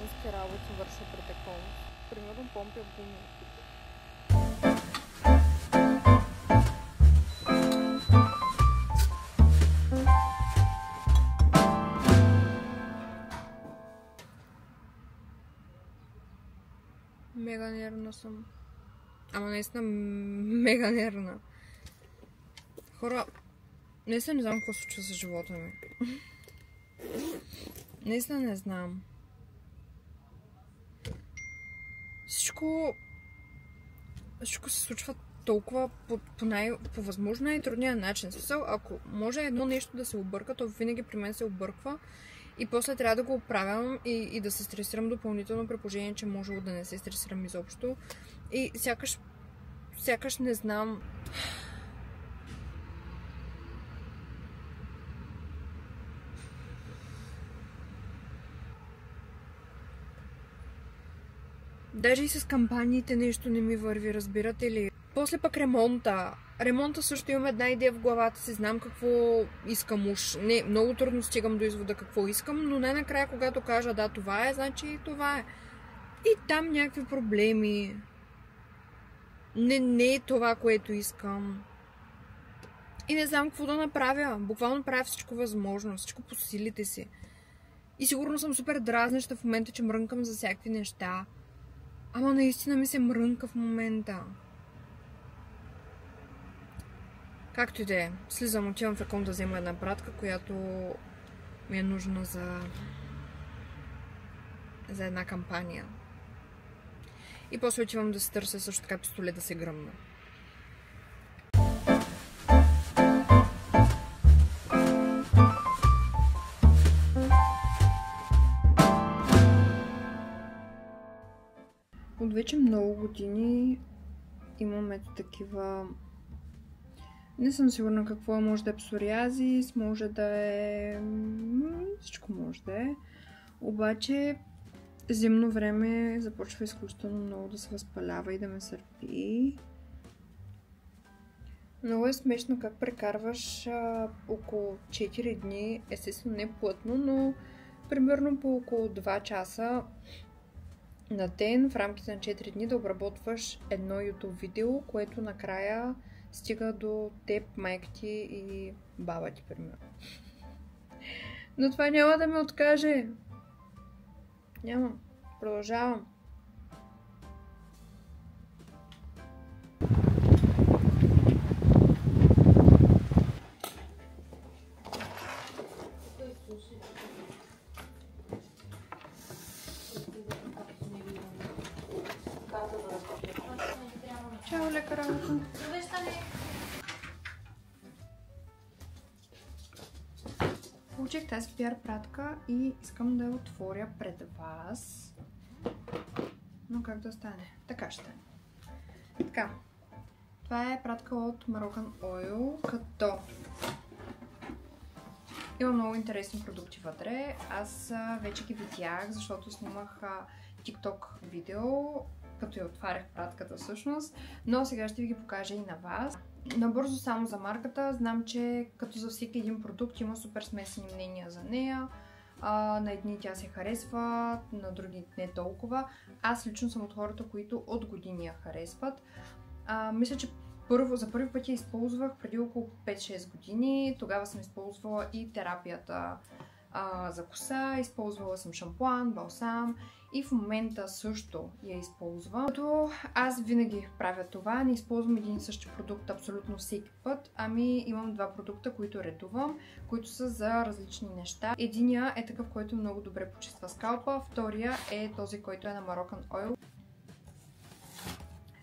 женски работи върша при такова. Примерно помпя гуми. Мега нервна съм. Ама наистина мега нервна. Хора, наистина не знам какво се случва с живота ми. Наистина не знам. Всичко се случва толкова по възможно най-трудния начин. Смисъл, ако може едно нещо да се обърка, то винаги при мен се обърква и после трябва да го оправям и да се стресирам допълнително, при положение, че може да не се стресирам изобщо. И сякаш не знам. Даже и с кампаниите нещо не ми върви, разбирате ли? После пък ремонта. Ремонта също имам една идея в главата си, знам какво искам уж. Не, много трудно стигам до извода какво искам, но най-накрая, когато кажа да, това е, значи това е. И там някакви проблеми. Не е това, което искам. И не знам какво да направя. Буквално правя всичко възможно, всичко по силите си. И сигурно съм супер дразнеща в момента, че мрънкам за всякакви неща. Ама наистина ми се мрънка в момента. Както и да е. Слизам, отивам в Екон да взема една пратка, която ми е нужна за една кампания. И после отивам да се търся също така пистолет да се гръмна. От вече много години имам ето такива... Не съм сигурна какво е. Може да е псориазис, може да е... Всичко може да е. Обаче зимно време започва изключително много да се възпалява и да ме сърпи. Много е смешно как прекарваш около 4 дни, естествено не плътно, но примерно по около 2 часа на ден в рамките на 4 дни да обработваш едно YouTube видео, което накрая стига до теб, майка ти и баба ти, примерно. Но това няма да ме откаже. Няма. Продължавам. Чао, лека работа. Получих тази PR пратка и искам да я отворя пред вас. Но как да стане? Така ще. Така. Това е пратка от Moroccan Oil, като има много интересни продукти вътре. Аз вече ги видях, защото снимах TikTok видео, като я отварях пратката всъщност, но сега ще ви ги покажа и на вас. Набързо само за марката, знам, че като за всеки един продукт има супер смесени мнения за нея. На едни тя се харесва, на други не толкова. Аз лично съм от хората, които от години я харесват. Мисля, че за първи път я използвах преди около 5-6 години. Тогава съм използвала и терапията за коса, използвала съм шампуан, балсам и в момента също я използвам. Като аз винаги правя това, не използвам един и същи продукт абсолютно всеки път, ами имам два продукта, които редувам, които са за различни неща. Единия е такъв, който много добре почиства скалпа, втория е този, който е на Moroccan Oil.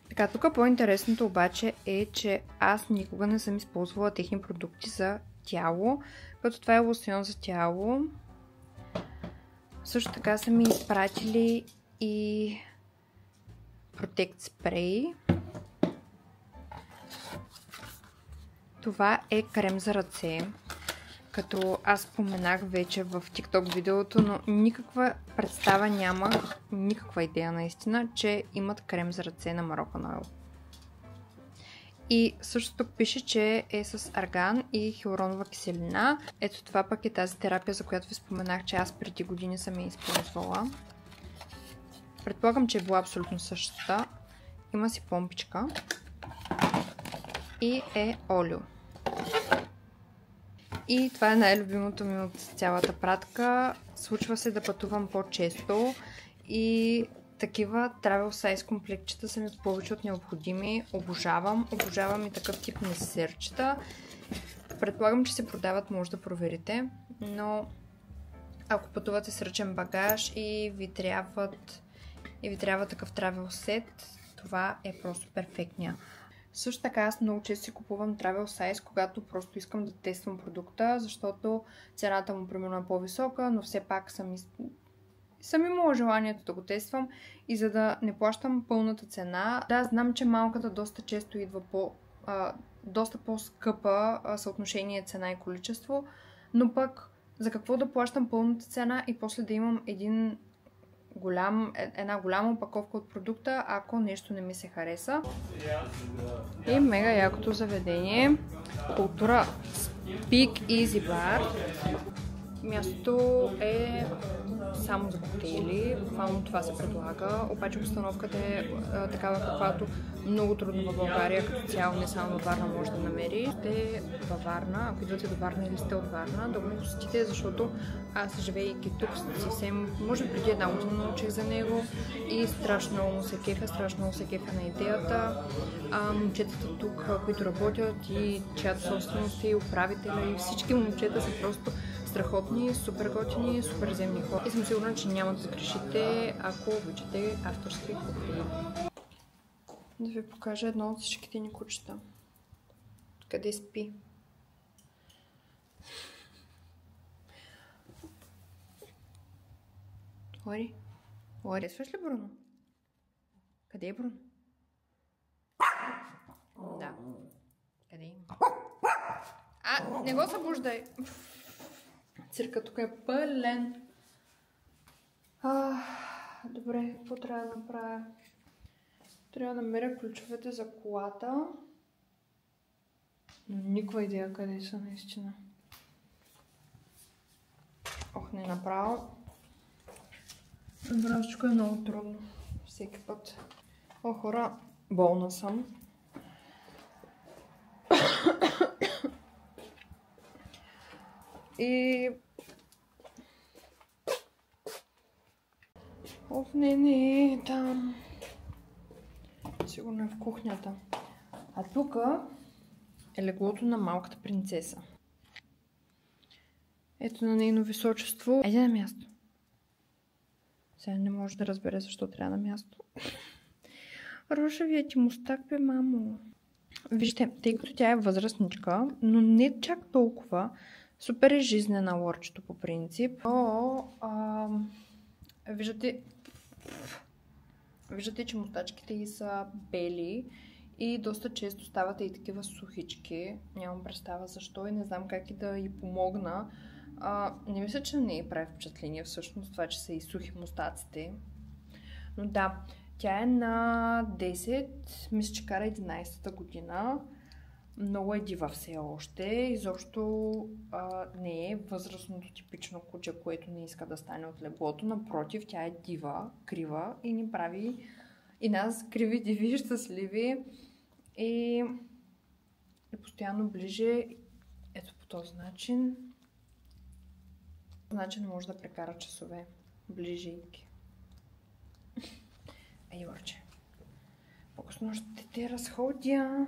Така, тук по-интересното обаче е, че аз никога не съм използвала техни продукти за тяло, като това е лосьон за тяло. Също така са ми изпратили и Protect Spray. Това е крем за ръце, като аз споменах вече в TikTok видеото, но никаква представа нямах, никаква идея наистина, че имат крем за ръце на Moroccan Oil. И също тук пише, че е с арган и хиалуронова киселина. Ето това пък е тази терапия, за която ви споменах, че аз преди години съм я използвала. Предполагам, че е била абсолютно същата. Има си помпичка. И е олио. И това е най-любимото ми от цялата пратка. Случва се да пътувам по-често и такива travel size комплектчета са ми повече от необходими. Обожавам и такъв тип несерчета. Предполагам, че се продават, може да проверите, но ако пътувате с ръчен багаж и ви трябва такъв travel set, това е просто перфектния. Също така аз много често си купувам travel size, когато просто искам да тествам продукта, защото цената му примерно е по-висока, но все пак съм имала желанието да го тествам и за да не плащам пълната цена. Да, знам, че малката доста често идва доста по-скъпа съотношение цена и количество, но пък за какво да плащам пълната цена и после да имам една голяма опаковка от продукта, ако нещо не ми се хареса. И мега якото заведение. Култура Speak Easy Bar. Мястото е само за коктейли, буквално това се предлага, обаче обстановката е такава, каквато много трудно в България, като цяло, не само във Варна може да намери. Сте във Варна, ако идвате до Варна или сте от Варна, да го посетите, защото аз, живейки тук, съвсем, може преди една година научих за него и страшно много му се кефа на идеята. Момчетата тук, които работят и чиято собственост и управителя и всички момчета са просто страхотни, супер готини, супер земни хора. И съм сигурна, че няма да сгрешите, ако обичате авторски коктейли. Да ви покажа едно от всичките ни кучета. Къде спи? Лори? Лори, свърш ли Бруно? Къде е Бруно? Да. Къде е? Не го събуждай! Цирка тук е пълен. Добре, какво трябва да направя? Трябва да намеря ключовете за колата. Но никаква идея къде са наистина. Не направо. Направо всичко е много трудно. Всеки път. Хора, болна съм. И... не е там. Сигурно е в кухнята. А тук е леглото на малката принцеса. Ето на нейно височество. Еде на място. Сега не може да разбере защо трябва на място. Рошавия ти мустак бе, мамо. Вижте, тъй като тя е възрастничка, но не чак толкова, супер е жизнена лорчето по принцип. Виждате, че мустачките ѝ са бели и доста често стават и такива сухички. Нямам представа защо и не знам как и да ѝ помогна. Не мисля, че не ѝ прави впечатление всъщност това, че са и сухи мустаците. Но да, тя е на 10, мисля, че кара 11-та година. Много е дива все още. Изобщо не е възрастното типично куче, което не иска да стане от леглото. Напротив, тя е дива, крива и ни прави и нас криви, диви, щастливи. И постоянно ближе. Ето по този начин. По този начин може да прекара часове. Ближейки. Ей, Лорче. По-късно ще те разходя.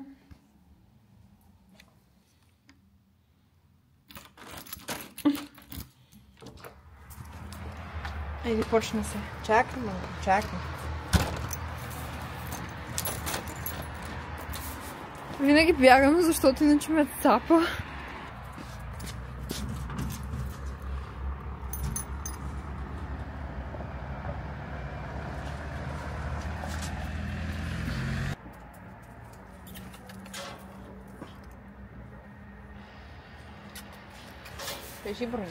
Еди, почна се. Чакай, мамо, чакай. Винаги бягам, защото иначе ме цапа. Кажи, Бруно.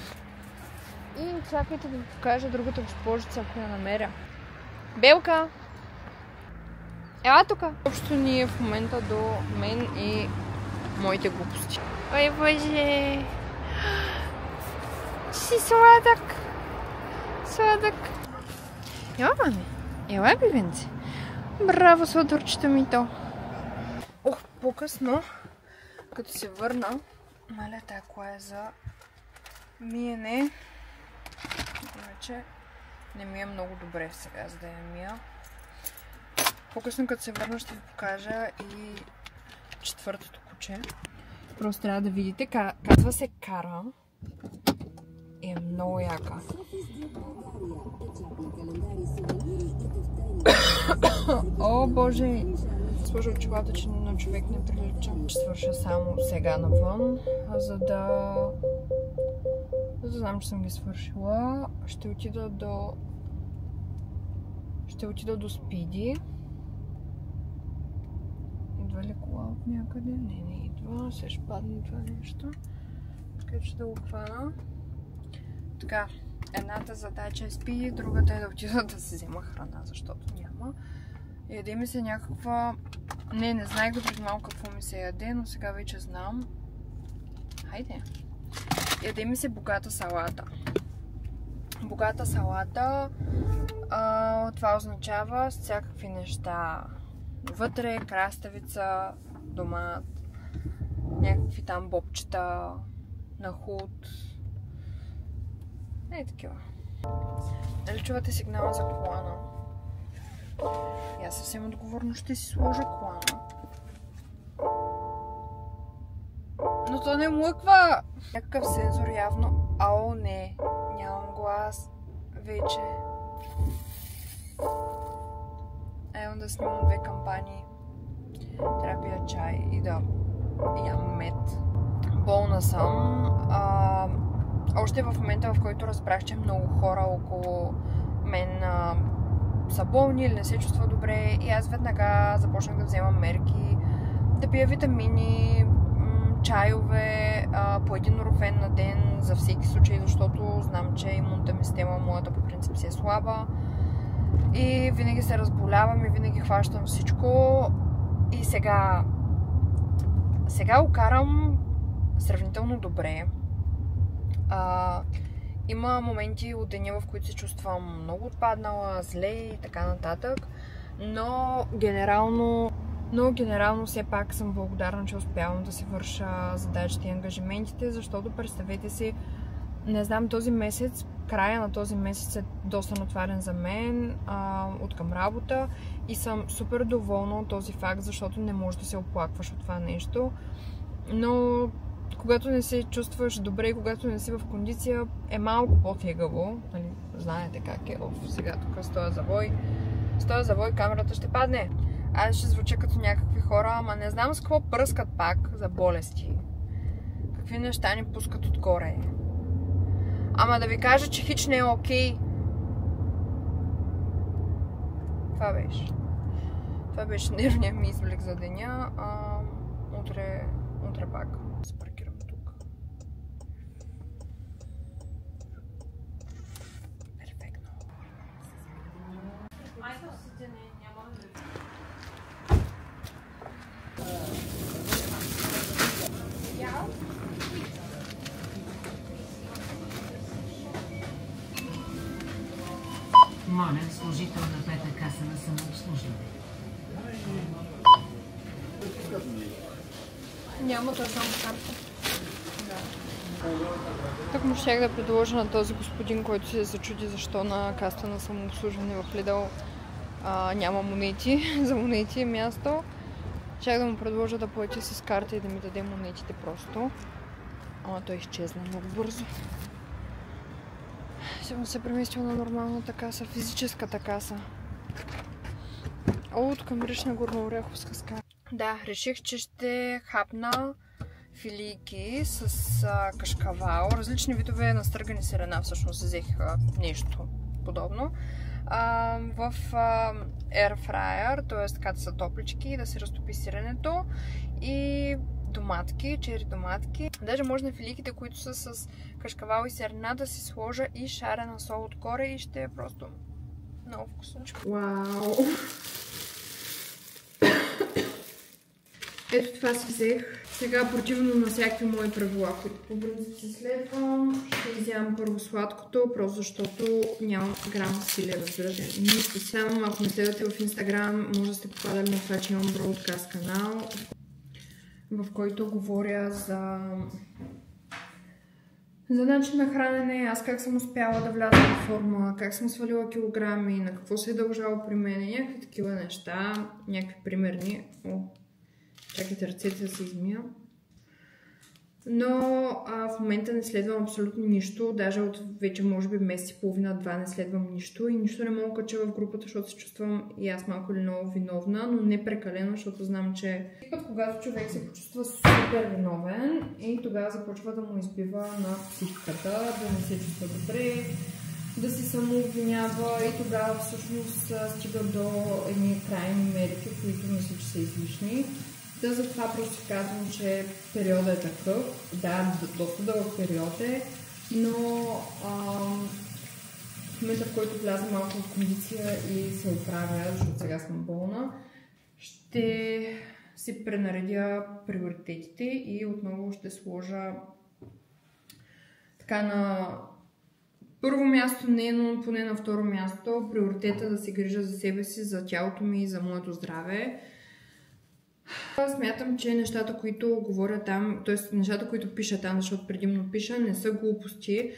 И чакайте да ви покажа другата госпожица, ако я намеря. Белка! Ела тука! Общо ни е в момента до мен и моите глупости. Ой, боже! Си сладък! Сладък! Ела, мами! Ела, бивенци. Браво, сладурчето ми то. Ох, по-късно, като се върна, маля, тая кола е за миене. Иначе не ми е много добре сега, за да я мия. По-късно, като се върна, ще ви покажа и четвъртото куче. Просто трябва да видите. Казва се Кара. Е много яка. О, боже! Сложа очилата, че на човек не прилича. Ще свърша само сега навън, за да знам, че съм ги свършила. Ще отида до Спиди. Идва ли кола от някъде? Не идва. Се ще падне това нещо. Така че да го хвана. Така, едната задача е Спиди, другата е да отида да си взема храна, защото няма. Яде ми се някаква... Не знаех до преди малко какво ми се яде, но сега вече знам. Хайде! Яде ми се богата салата. Богата салата, това означава с всякакви неща. Вътре краставица, домат, някакви там бобчета, нахут. И такива. Дали чувате сигнала за колана? И аз съвсем отговорно ще си сложа колана. Но то не млъква! Някакъв сензор явно. Ао, не. Нямам глас. Вече. Имам да снимам 2 кампании. Трябва да пия чай и да ям мед. Болна съм. Още в момента, в който разбрах, че много хора около мен са болни или не се чувстват добре, и аз веднага започнах да вземам мерки, да пия витамини, чайове, по 1 норофен на ден за всеки случай, защото знам, че имунната ми система, моята по принцип си е слаба и винаги се разболявам и винаги хващам всичко. И сега го карам сравнително добре. Има моменти от деня, в които се чувствам много отпаднала, зле и така нататък, но генерално все пак съм благодарна, че успявам да си върша задачите и ангажиментите, защото представете си, не знам, този месец, края на този месец е доста натварен за мен от към работа и съм супер доволна от този факт, защото не можеш да се оплакваш от това нещо, но когато не се чувстваш добре и когато не си в кондиция, е малко по-тегаво. Нали, знаете как е. Сега тук с този завой. С този завой камерата ще падне. Аз ще звуча като някакви хора, ама не знам с какво пръскат пак за болести. Какви неща ни пускат отгоре. Ама да ви кажа, че хич не е окей. Това беше нервният ми извлек за деня. Утре пак. Се паркирам тук. Перфектно. Моля, служител на пета каса на самообслужване. Няма точно карта. Да. Так му щях да предложа на този господин, който се зачуди защо на каста на самообслужване в Lidl няма монети. За монети е място. Щях да му предложа да плати с карта и да ми даде монетите просто. Ама той изчезна много бързо. Сигурно се преместил на нормалната каса, физическата каса. О, тук мириш на горноореховска скара. Да, реших, че ще хапна филийки с кашкавал. Различни видове настъргани сирена всъщност взех нещо подобно. В air fryer, т.е. така да са топлички, да се разтопи сиренето и доматки, чери доматки. Даже може на филийките, които са с кашкавал и сирена, да си сложа и шарена сол отгоре и ще е просто много вкусничко. Вау! Ето това си взех. Сега противно на всякакви мои правила, които по принцип си следвам, ще изям първо сладкото, просто защото нямам грам силе, разбирате. Нищо. Само ако не следвате в Инстаграм, може да сте попадали на това, че имам бродкаст канал, в който говоря за начин на хранене, аз как съм успяла да вляза в форма, как съм свалила килограми, на какво се е дължало при мен, някакви такива неща, някакви примерни. Чакайте ръцете да се измия. Но в момента не следвам абсолютно нищо, даже от вече може би месец и половина-два не следвам нищо и нищо не мога да кача в групата, защото се чувствам и аз малко или много виновна, но не прекалено, защото знам, че когато човек се почувства супер виновен и тогава започва да му избива на психиката, да не се чувства добре, да се самообвинява и тогава всъщност стига до едни крайни мерки, които мисля, че са излишни. Да, затова просто казвам, че периодът е такъв. Да, доста дълъг период е, но в момента, в който вляза малко в кондиция и се оправя, защото сега съм болна, ще си пренаредя приоритетите и отново ще сложа така на първо място, не, но поне на второ място, приоритета да се грижа за себе си, за тялото ми и за моето здраве. Смятам, че нещата, които говоря там, т.е. нещата, които пиша там, защото предимно пиша, не са глупости,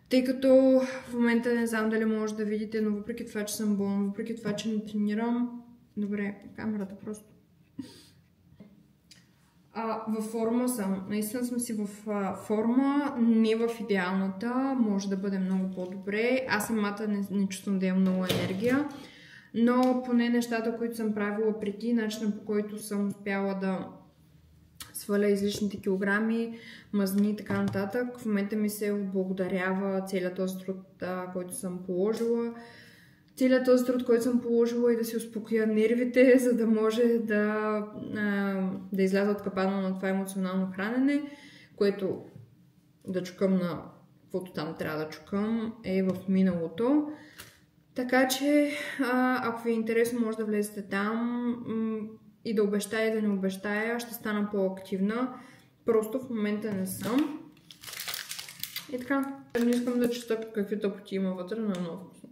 тъй като в момента не знам дали може да видите, но въпреки това, че съм болна, въпреки това, че не тренирам, добре, камерата просто. Във форма съм. Наистина съм си в форма, не в идеалната, може да бъде много по-добре. Аз самата не чувствам да имам много енергия. Но поне нещата, които съм правила преди, начинът по който съм успяла да сваля излишните килограми, мазни и така нататък, в момента ми се отблагодарява целият този труд, който съм положила. Целият този труд, който съм положила и да си успокоя нервите, за да може да изляза от капана на това емоционално хранене, което да чукам на каквото там трябва да чукам, е в миналото. Така че, ако ви е интересно, може да влезете там и да обещая и да не обещая, ще стана по-активна. Просто в момента не съм. И така, не искам да чета какви тъпоти има вътре, но е много вкусно.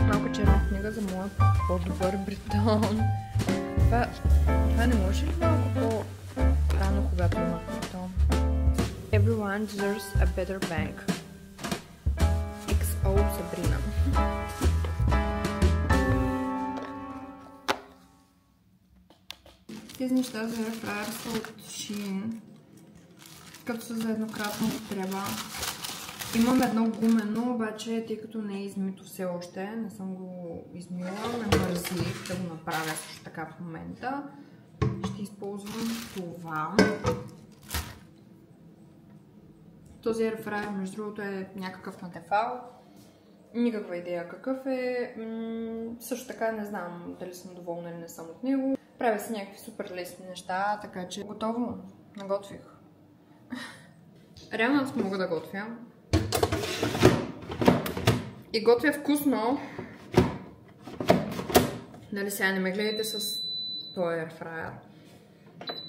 Малко черна книга за моя по-добър бритон. Това не може ли малко по-рано, когато има бритон? Everyone deserves a better bank. XO Sabrina. Тези неща за airfryer са от Shein, като са за еднократна употреба. Имам едно гумено, обаче, тъй като не е измито все още, не съм го измила, ме мързи да го направя също така в момента. Ще използвам това. Този airfryer, между другото, е някакъв на Tefal. Никаква идея какъв е. Също така не знам дали съм доволна или не съм от него. Правя си някакви супер лесни неща, така че готово, наготвих. Реално аз мога да готвя. И готвя вкусно. Нали сега не ме гледайте с този airfryer.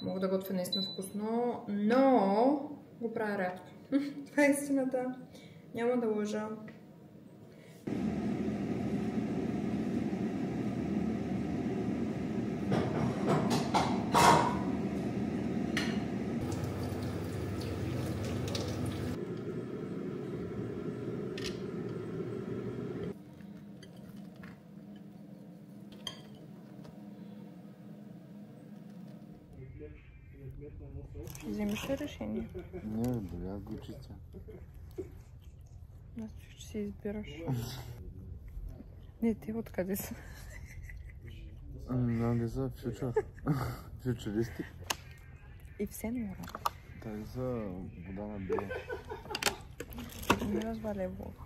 Мога да готвя наистина вкусно, но го правя рядко. Това е истината. Няма да лъжа. Вземеш ли решение? Не, бе, аз го чистя. Аз че си избираш. Не, те откъде са? Не са фьючеристик. И все не мора. Тази са вода на била. Не разваля влог.